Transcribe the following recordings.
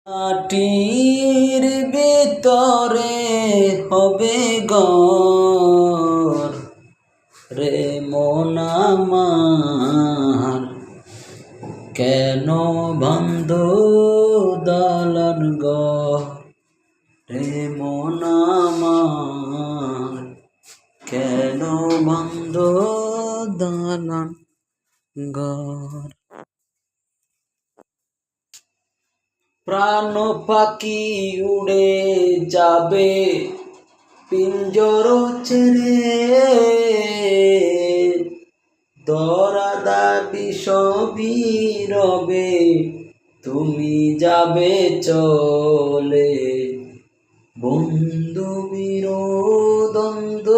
মাটির ভিতরে হবে ঘর রে মন আমার, কেন বন্ধ দালান ঘর রে মন আমার, কেন বন্ধ দালান ঘর। প্রাণ পাখি উড়ে যাবে পিঞ্জর ছেড়ে, ধরা দাবি সবই রবে, তুমি যাবে চলে। বন্ধু বিরোদ্বন্দ্ব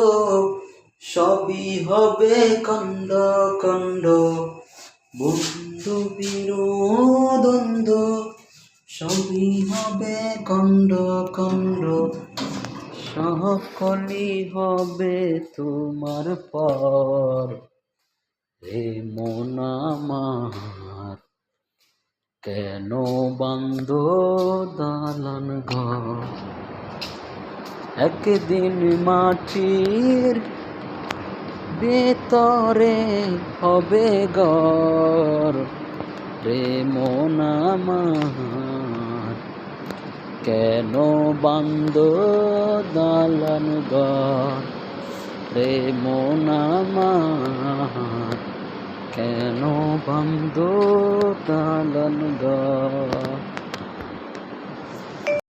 সবই হবে খণ্ড খণ্ড, বন্ধু বিরোদ্বন্দ্ব সবই হবে খণ্ড খণ্ড, সকলই হবে তোমার পর রে মন আমার, কেন বন্ধ দালান ঘর। একদিন মাটির ভেতরে হবে ঘর রে মন আমার, কেন বন্ধ দালান ঘর রে মন আমার, কেন বন্ধ দালান ঘর।